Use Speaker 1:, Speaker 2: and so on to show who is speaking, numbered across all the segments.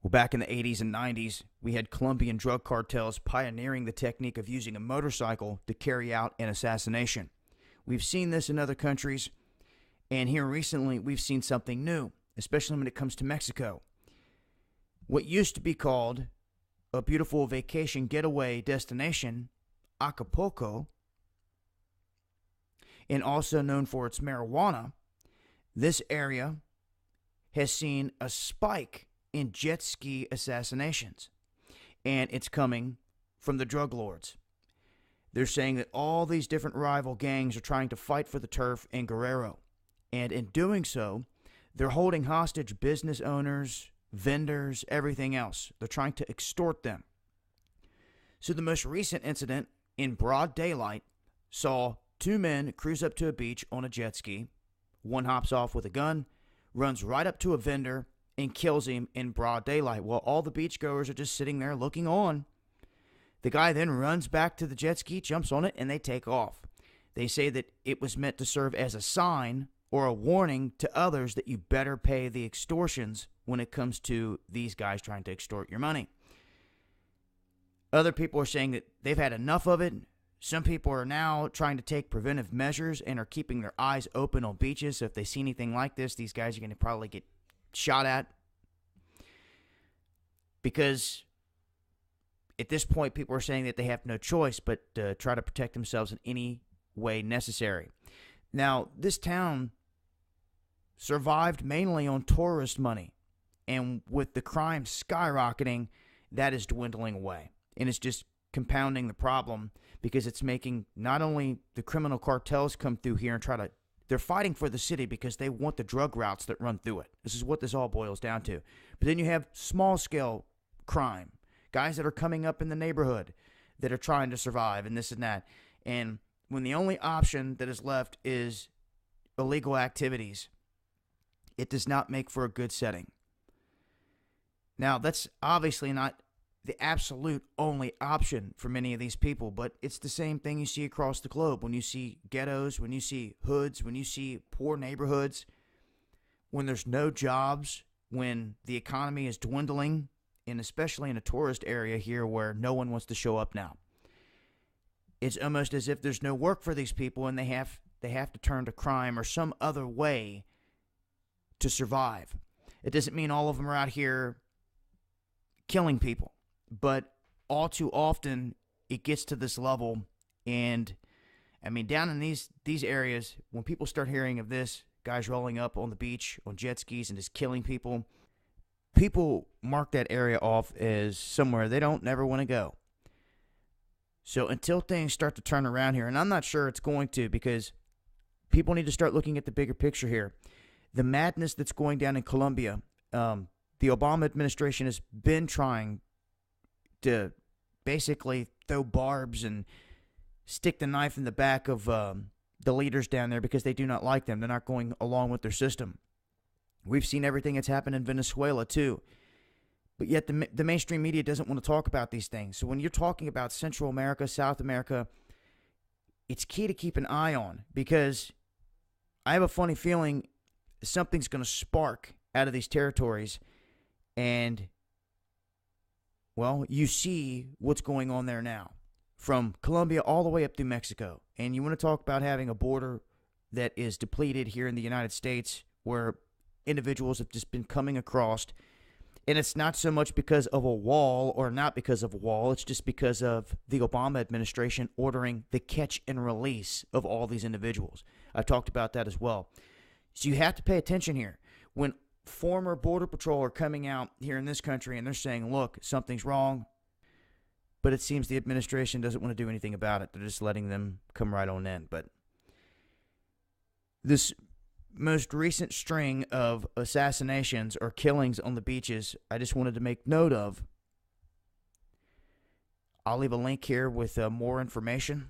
Speaker 1: Well, back in the 80s and 90s, we had Colombian drug cartels pioneering the technique of using a motorcycle to carry out an assassination. We've seen this in other countries, and here recently we've seen something new, especially when it comes to Mexico. What used to be called a beautiful vacation getaway destination, Acapulco, and also known for its marijuana, this area has seen a spike in jet ski assassinations, and it's coming from the drug lords. They're saying that all these different rival gangs are trying to fight for the turf in Guerrero, and in doing so, they're holding hostage business owners, vendors, everything else. They're trying to extort them. So the most recent incident in broad daylight saw two men cruise up to a beach on a jet ski. One hops off with a gun, runs right up to a vendor, and kills him in broad daylight while all the beachgoers are just sitting there looking on. The guy then runs back to the jet ski, jumps on it, and they take off. They say that it was meant to serve as a sign or a warning to others that you better pay the extortions when it comes to these guys trying to extort your money. Other people are saying that they've had enough of it. Some people are now trying to take preventive measures and are keeping their eyes open on beaches. So if they see anything like this, these guys are going to probably get shot at. Because at this point, people are saying that they have no choice but to try to protect themselves in any way necessary. Now, this town survived mainly on tourist money. And with the crime skyrocketing, that is dwindling away. And it's just compounding the problem because it's making not only the criminal cartels come through here and they're fighting for the city because they want the drug routes that run through it. This is what this all boils down to. But then you have small-scale crime, guys that are coming up in the neighborhood that are trying to survive and this and that. And when the only option that is left is illegal activities, it does not make for a good setting. Now, that's obviously not the absolute only option for many of these people, but it's the same thing you see across the globe. When you see ghettos, when you see hoods, when you see poor neighborhoods, when there's no jobs, when the economy is dwindling, and especially in a tourist area here where no one wants to show up now. It's almost as if there's no work for these people and they have to turn to crime or some other way to survive. It doesn't mean all of them are out here killing people, but all too often it gets to this level. And I mean, down in these areas, when people start hearing of this, guys rolling up on the beach on jet skis and just killing people, people mark that area off as somewhere they don't never want to go. So until things start to turn around here, and I'm not sure it's going to, because people need to start looking at the bigger picture here. The madness that's going down in Colombia, the Obama administration has been trying to basically throw barbs and stick the knife in the back of the leaders down there because they do not like them. They're not going along with their system. We've seen everything that's happened in Venezuela too. But yet the mainstream media doesn't want to talk about these things. So when you're talking about Central America, South America, it's key to keep an eye on, because I have a funny feeling something's going to spark out of these territories. And, well, you see what's going on there now, from Colombia all the way up through Mexico. And you want to talk about having a border that is depleted here in the United States, where individuals have just been coming across. And it's not so much because of a wall or not because of a wall. It's just because of the Obama administration ordering the catch and release of all these individuals. I've talked about that as well. So you have to pay attention here. When former Border Patrol are coming out here in this country and they're saying, look, something's wrong, but it seems the administration doesn't want to do anything about it. They're just letting them come right on in. But this most recent string of assassinations or killings on the beaches, I just wanted to make note of. I'll leave a link here with more information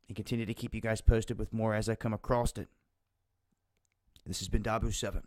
Speaker 1: and continue to keep you guys posted with more as I come across it. This has been Dabu7.